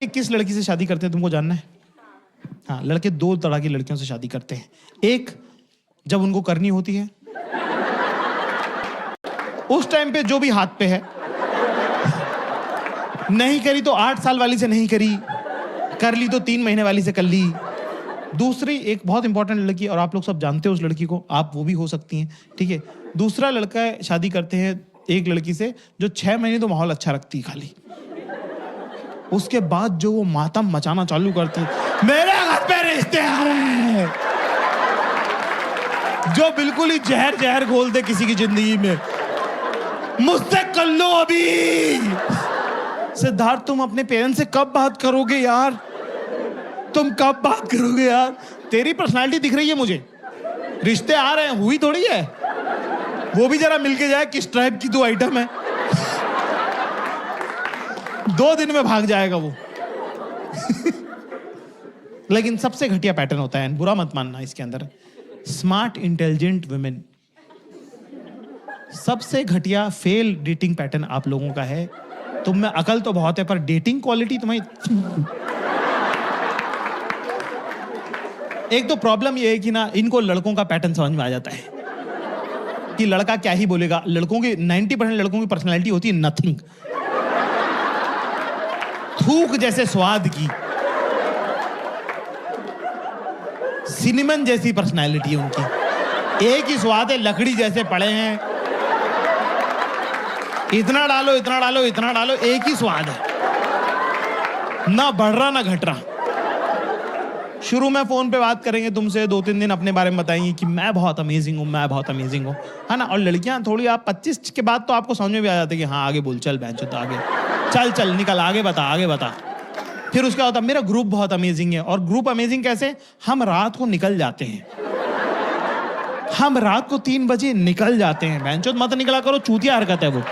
किस लड़की से शादी करते हैं तुमको जानना है? हाँ, लड़के दो तरह की लड़कियों से शादी करते हैं। एक, जब उनको करनी होती है, उस टाइम पे जो भी हाथ पे है, नहीं करी तो 8 साल वाली से नहीं करी, कर ली तो 3 महीने वाली से कर ली। दूसरी एक बहुत इंपॉर्टेंट लड़की, और आप लोग सब जानते हो उस लड़की को, आप वो भी हो सकती हैं, ठीक है। दूसरा लड़का शादी करते हैं एक लड़की से जो 6 महीने तो माहौल अच्छा रखती है खाली, उसके बाद जो वो मातम मचाना चालू करती है, मेरे घर पे रिश्ते आ रहे हैं, जो बिल्कुल ही जहर जहर घोल दे किसी की जिंदगी में, मुझसे कर लो अभी। सिद्धार्थ, तुम अपने पेरेंट्स से कब बात करोगे यार? तुम कब बात करोगे यार? तेरी पर्सनालिटी दिख रही है मुझे, रिश्ते आ रहे हैं, हुई थोड़ी है। वो भी जरा मिलके जाए किस टाइप की 2 आइटम है। 2 दिन में भाग जाएगा वो। लेकिन सबसे घटिया पैटर्न होता है, बुरा मत मानना, इसके अंदर स्मार्ट इंटेलिजेंट वुमेन। सबसे घटिया फेल डेटिंग पैटर्न आप लोगों का है। तुम में अकल तो बहुत है पर डेटिंग क्वालिटी तुम्हारी। एक तो प्रॉब्लम ये है कि ना, इनको लड़कों का पैटर्न समझ में आ जाता है कि लड़का क्या ही बोलेगा। लड़कों की 90% लड़कों की पर्सनैलिटी होती है नथिंग, थूक जैसे स्वाद की, सिनेमन जैसी पर्सनैलिटी है उनकी। एक ही स्वाद है, लकड़ी जैसे पड़े हैं, इतना डालो इतना डालो इतना डालो, एक ही स्वाद है, ना बढ़ रहा ना घट रहा। शुरू में फोन पे बात करेंगे तुमसे, 2-3 दिन अपने बारे में बताएंगे कि मैं बहुत अमेजिंग हूँ, मैं बहुत अमेजिंग हूँ, है ना। और लड़कियां थोड़ी, आप 25 के बाद तो आपको समझ में भी आ जाता है कि हाँ आगे बोल, चल बेंचो तो आगे चल, चल निकल, आगे बता आगे बता। फिर उसका होता मेरा ग्रुप बहुत अमेजिंग है। और ग्रुप अमेजिंग कैसे? हम रात को निकल जाते हैं, हम रात को 3 बजे निकल जाते हैं। बेंचो मत निकला करो, चूतिया हरकत है वो।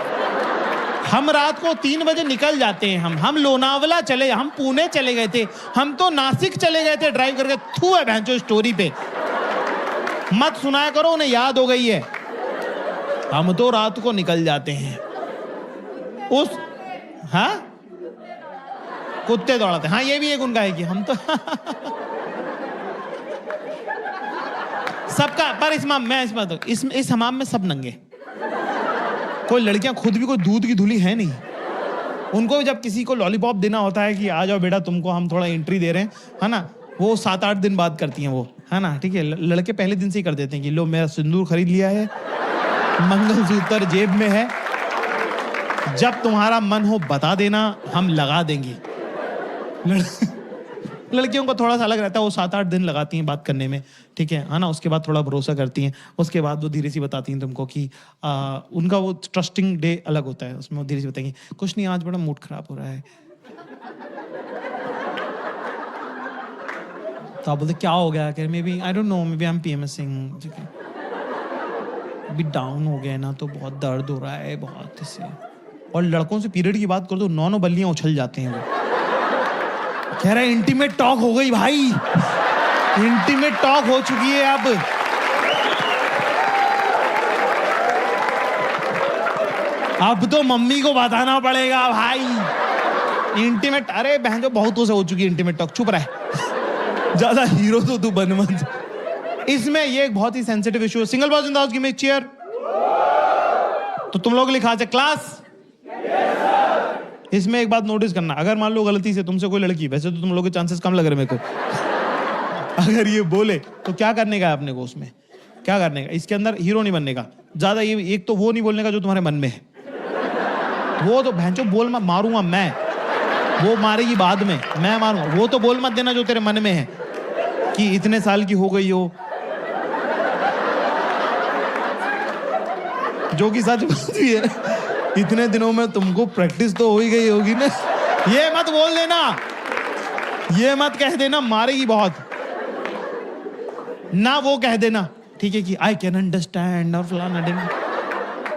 हम रात को 3 बजे निकल जाते हैं। हम लोनावला चले, हम पुणे चले गए थे, हम तो नासिक चले गए थे ड्राइव करके। थू है भैंचो स्टोरी पे, मत सुनाया करो, उन्हें याद हो गई है। हम तो रात को निकल जाते हैं उस, हाँ कुत्ते दौड़ाते, हाँ ये भी एक उनका है कि हम तो सबका। पर इस हमाम में सब नंगे। कोई लड़कियां खुद भी कोई दूध की धुली है नहीं। उनको जब किसी को लॉलीपॉप देना होता है कि आ जाओ बेटा तुमको हम थोड़ा एंट्री दे रहे हैं, है ना, वो 7-8 दिन बाद करती हैं वो, है ना, ठीक है। लड़के पहले दिन से ही कर देते हैं कि लो मेरा सिंदूर खरीद लिया है, मंगलसूत्र जेब में है, जब तुम्हारा मन हो बता देना, हम लगा देंगे। लड़कियों को थोड़ा सा अलग रहता है, वो 7-8 दिन लगाती हैं बात करने में, ठीक है ना। उसके बाद थोड़ा भरोसा करती हैं, उसके बाद वो धीरे से बताती हैं तुमको कि उनका वो ट्रस्टिंग डे अलग होता है, उसमें वो धीरे से बताएंगी कुछ नहीं आज बड़ा मूड खराब हो रहा है। तो आप बोलते क्या हो गया? कह maybe I don't know, maybe I am PMSing, ठीक है, अभी डाउन हो गया ना तो बहुत दर्द हो रहा है बहुत इससे। और लड़कों से पीरियड की बात करो तो 9 बल्लियां उछल जाते हैं वो। कह रहा है इंटीमेट टॉक हो गई भाई, इंटीमेट टॉक हो चुकी है अब तो मम्मी को बताना पड़ेगा भाई इंटीमेट। अरे बहन जो बहुतों से हो चुकी है इंटीमेट टॉक, चुप रहे, ज्यादा हीरो तो तू बन मत। इसमें ये एक बहुत ही सेंसिटिव इशू है। Single boys in the house, give me chair. तो तुम लोग लिखा है क्लास। इसमें एक बात नोटिस करना, अगर मान लो गलती से तुमसे कोई लड़की, वैसे तो तुम लोगों के चांसेस कम लग रहे मेरे को, अगर ये बोले तो क्या करने का है अपने को? उसमें क्या करने का? इसके अंदर हीरो नहीं बनने का ज्यादा। ये एक तो वो नहीं बोलने का जो तुम्हारे मन में है, वो तो भैंचो बोल मत, मारूंगा मैं, वो मारेगी बाद में, मैं मारूंगा। वो तो बोल मत देना जो तेरे मन में है कि इतने साल की हो गई हो, जो कि सच बात भी है। इतने दिनों में तुमको प्रैक्टिस तो हो ही गई होगी ना। ये मत बोल देना, ये मत कह देना, मारेगी बहुत ना। वो कह देना ठीक है कि आई कैन अंडरस्टैंड और फलाना दिन।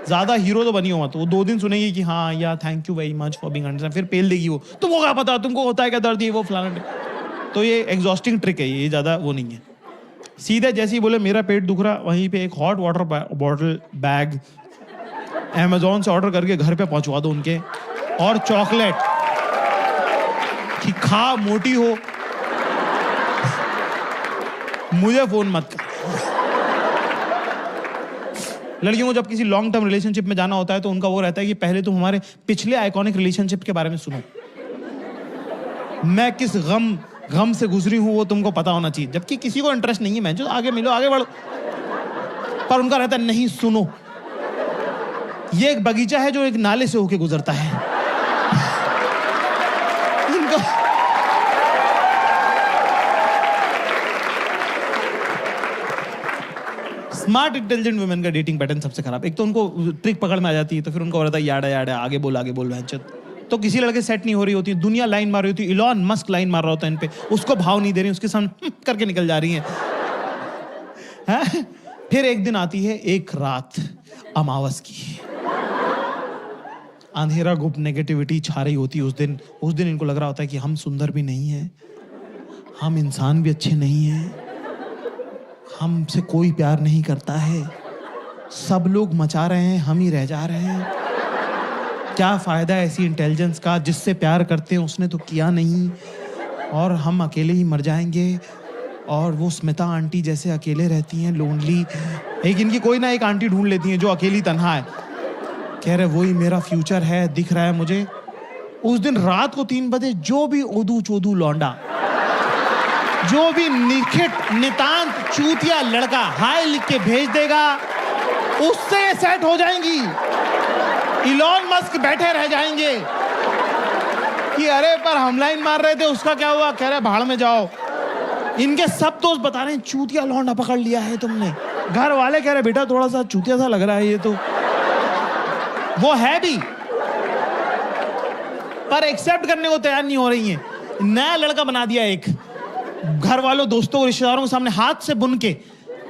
ज्यादा हीरो तो बनी हो मत। वो 2 दिन सुनेगी कि हाँ या thank you very much for being understand, फिर पेल देगी वो। तुमको क्या पता, तुमको होता है क्या दर्द, ये वो फलाना। तो ये एग्जॉस्टिंग ट्रिक है, ये ज्यादा वो नहीं है। सीधे जैसे ही बोले मेरा पेट दुख रहा, वहीं पे एक hot water bottle bag Amazon से ऑर्डर करके घर पे पहुंचवा दो उनके, और चॉकलेट कि खा मोटी हो, मुझे फोन मत कर। लड़कियों को जब किसी लॉन्ग टर्म रिलेशनशिप में जाना होता है तो उनका वो रहता है कि पहले तुम हमारे पिछले आइकॉनिक रिलेशनशिप के बारे में सुनो, मैं किस गम से गुजरी हूं वो तुमको पता होना चाहिए। जबकि किसी को इंटरेस्ट नहीं है, मैं जो आगे मिलो आगे बढ़ो, पर उनका रहता है नहीं सुनो, ये एक बगीचा है जो एक नाले से होके गुजरता है। इनका स्मार्ट इंटेलिजेंट वुमेन का डेटिंग पैटर्न सबसे खराब। एक तो उनको ट्रिक पकड़ में आ जाती है, तो फिर उनको रहता है याड़ा याड़ा आगे बोल भैंचोद। तो किसी लड़के सेट नहीं हो रही होती, दुनिया लाइन मार रही होती, इलॉन मस्क लाइन मार रहा होता है इन पे, उसको भाव नहीं दे रही, उसके सामने करके निकल जा रही हैं। फिर एक दिन आती है एक रात अमावस की, अंधेरा गुप्त नेगेटिविटी छा रही होती है उस दिन इनको लग रहा होता है कि हम सुंदर भी नहीं हैं, हम इंसान भी अच्छे नहीं हैं, हमसे कोई प्यार नहीं करता है, सब लोग मचा रहे हैं, हम ही रह जा रहे हैं। क्या फायदा ऐसी इंटेलिजेंस का, जिससे प्यार करते हैं उसने तो किया नहीं, और हम अकेले ही मर जाएंगे। और वो स्मिता आंटी जैसे अकेले रहती हैं, लोनली। एक इनकी कोई ना एक आंटी ढूंढ लेती हैं जो अकेली तन्हा है, कह रहे वही मेरा फ्यूचर है, दिख रहा है मुझे। उस दिन रात को 3 बजे जो भी ओदू चोदू लौंडा, जो भी निखिट नितांत चूतिया लड़का हाय लिख के भेज देगा, उससे ये सेट हो जाएंगी। इलॉन मस्क बैठे रह जाएंगे कि अरे पर हम लाइन मार रहे थे, उसका क्या हुआ, कह रहे भाड़ में जाओ। इनके सब दोस्त बता रहे हैं चूतिया लौंडा पकड़ लिया है तुमने। घर वाले कह रहे बेटा थोड़ा सा चूतिया सा लग रहा है ये तो, वो है भी, पर एक्सेप्ट करने को तैयार नहीं हो रही है। नया लड़का बना दिया एक, घर वालों दोस्तों रिश्तेदारों के सामने हाथ से बुन के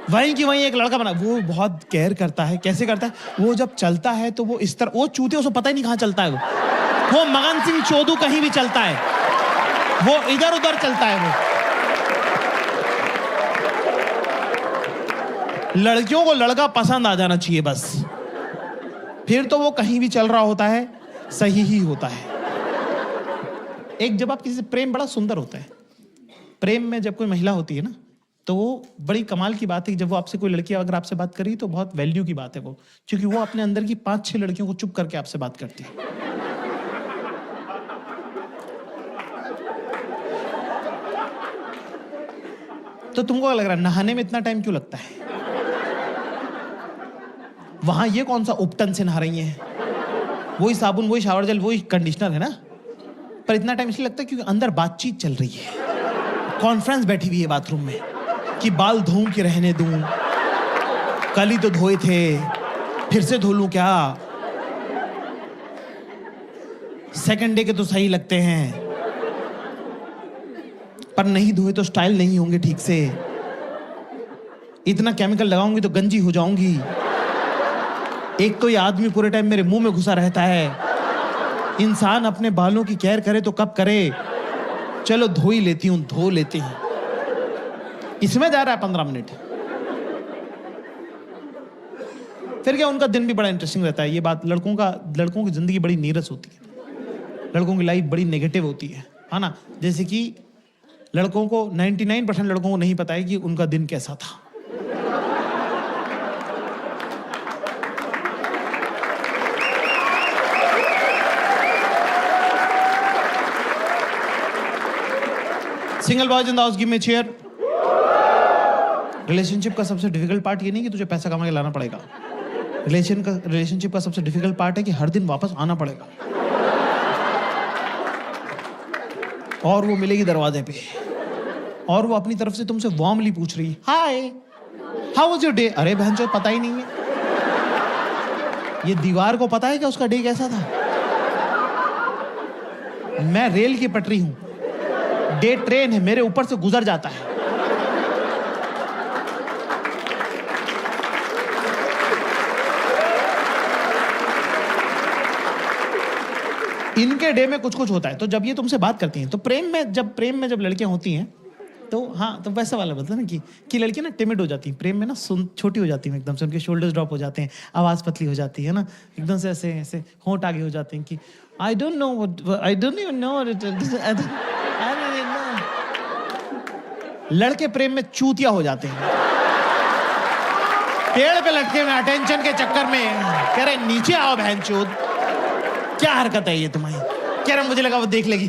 वहीं की वहीं एक लड़का बना। वो बहुत केयर करता है। कैसे करता है? वो जब चलता है तो वो इस तरह, वो चूते उसको पता ही नहीं कहाँ चलता है। वो मगन सिंह चोदू कहीं भी चलता है, वो इधर उधर चलता है। वो लड़कियों को लड़का पसंद आ जाना चाहिए बस, फिर तो वो कहीं भी चल रहा होता है, सही ही होता है। एक जब आप किसी से, प्रेम बड़ा सुंदर होता है। प्रेम में जब कोई महिला होती है ना, तो वो बड़ी कमाल की बात है कि जब वो आपसे, कोई लड़की अगर आपसे बात करी तो बहुत वैल्यू की बात है वो, क्योंकि वो अपने अंदर की 5-6 लड़कियों को चुप करके आपसे बात करती है। तो तुमको लग रहा है नहाने में इतना टाइम क्यों लगता है? वहां ये कौन सा उपटन से नहा रही हैं? वही साबुन, वही शावर जेल, वही कंडीशनर है ना, पर इतना टाइम इसलिए लगता है क्योंकि अंदर बातचीत चल रही है। कॉन्फ्रेंस बैठी हुई है बाथरूम में कि बाल धो के रहने दूं, कल ही तो धोए थे, फिर से धो लूं क्या, सेकंड डे के तो सही लगते हैं, पर नहीं धोए तो स्टाइल नहीं होंगे ठीक से, इतना केमिकल लगाऊंगी तो गंजी हो जाऊंगी, एक तो ये आदमी पूरे टाइम मेरे मुंह में घुसा रहता है, इंसान अपने बालों की केयर करे तो कब करे, चलो धो ही लेती हूं, धो लेते हैं। इसमें जा रहा है 15 मिनट। फिर क्या, उनका दिन भी बड़ा इंटरेस्टिंग रहता है। ये बात लड़कों की जिंदगी बड़ी नीरस होती है, लड़कों की लाइफ बड़ी नेगेटिव होती है ना। जैसे कि लड़कों को 99% लड़कों को नहीं पता है कि उनका दिन कैसा था। Single boys in the house, give me chair. Relationship का सबसे डिफिकल्ट पार्ट ये नहीं कि तुझे पैसा कमा के लाना पड़ेगा। रिलेशनशिप का सबसे डिफिकल्ट पार्ट है कि हर दिन वापस आना पड़ेगा, और वो मिलेगी दरवाजे पे, और वो अपनी तरफ से तुमसे वार्मली पूछ रही है, hi how was your day. अरे बहन चो, पता ही नहीं है। ये दीवार को पता है कि उसका डे कैसा था? मैं रेल की पटरी हूं, डे ट्रेन है, मेरे ऊपर से गुजर जाता है। इनके डे में कुछ कुछ होता है। तो जब ये तुमसे बात करती हैं, तो प्रेम में जब लड़कियां होती हैं, तो हाँ, तो वैसा वाला मतलब ना कि लड़कियां ना टिमिड हो जाती हैं प्रेम में ना, छोटी हो जाती हैं एकदम से, उनके शोल्डर्स ड्रॉप हो जाते हैं, आवाज़ पतली हो जाती है ना, एकदम से ऐसे होंठ आगे हो जाते हैं कि I don't know what, I don't even know what it is, I लड़के प्रेम में चूतिया हो जाते हैं, पेड़ पे लटके में अटेंशन के चक्कर में कह रहे नीचे आओ बहनचोद। क्या हरकत है ये तुम्हारी? कह रहे मुझे लगा वो देख लेगी।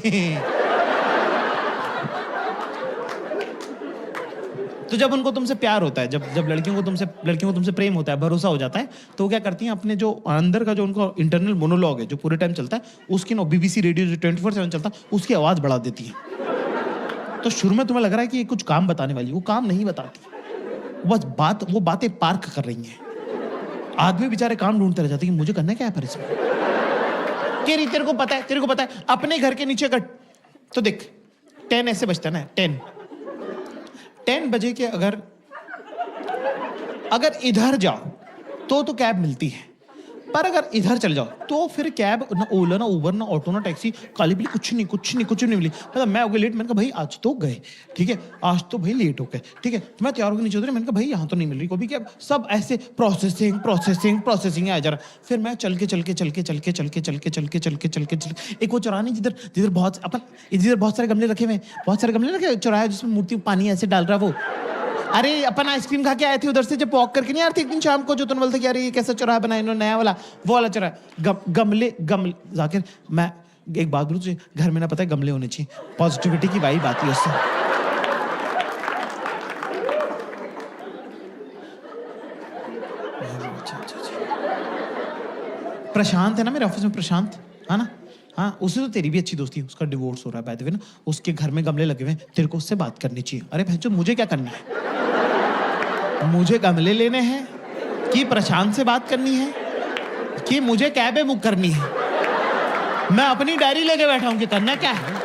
तो जब उनको तुमसे प्यार होता है, जब लड़कियों को तुमसे प्रेम होता है, भरोसा हो जाता है, तो वो क्या करती हैं, अपने जो अंदर का जो उनको इंटरनल मोनोलॉग है जो पूरे टाइम चलता है, उसकी ना बीबीसी रेडियो जो 24/7 चलता है, उसकी आवाज बढ़ा देती है। तो शुरू में तुम्हें लग रहा है कि ये कुछ काम बताने वाली, वो काम नहीं बताती, बस वो बातें पार्क कर रही हैं। आदमी बेचारे काम ढूंढते रह जाते हैं कि मुझे करना क्या है पर इसमें। तेरे को पता है अपने घर के नीचे अगर तो देख 10 ऐसे बजता है ना, 10 बजे के अगर इधर जाओ तो कैब मिलती है, पर अगर इधर चल जाओ तो फिर कैब ना, ओला ना उबर ना ऑटो ना टैक्सी, काली बिल्ली कुछ नहीं मिली। मतलब मैं हो गया लेट, मैंने कहा भाई आज तो गए, ठीक है आज तो भाई लेट हो गए, ठीक है तो मैं तैयार होकर नीचे उतरी, मैंने कहा भाई यहाँ तो नहीं मिल रही कोई भी कैब, सब ऐसे प्रोसेसिंग है जरा। फिर मैं चल के एक वो चौराहा नहीं जिधर बहुत सारे गमले रखे चौराहा जिसमें मूर्ति पानी ऐसे डाल रहा है वो, अरे अपन आइसक्रीम खा के आए थे उधर से जब वॉक करके नहीं आ रही थी एक दिन शाम को, जो तुम बोलते कि अरे ये कैसा चौराहा बनाया इन्होंने नया वाला, वो वाला चौराहा। गमले जाकिर मैं एक बात बोलूं तुझे, घर में ना पता है गमले होने चाहिए, पॉजिटिविटी की वाइब आती है उससे। प्रशांत है ना मेरे ऑफिस में, प्रशांत है ना, हाँ उससे तो तेरी भी अच्छी दोस्ती है, उसका डिवोर्स हो रहा है बाय द वे ना, उसके घर में गमले लगे हुए हैं, तेरे को उससे बात करनी चाहिए। अरे भैंचो मुझे क्या करना है, मुझे गमले लेने हैं कि प्रशांत से बात करनी है कि मुझे कैब बुक करनी है? मैं अपनी डायरी लेके बैठा हूं कि करना क्या है।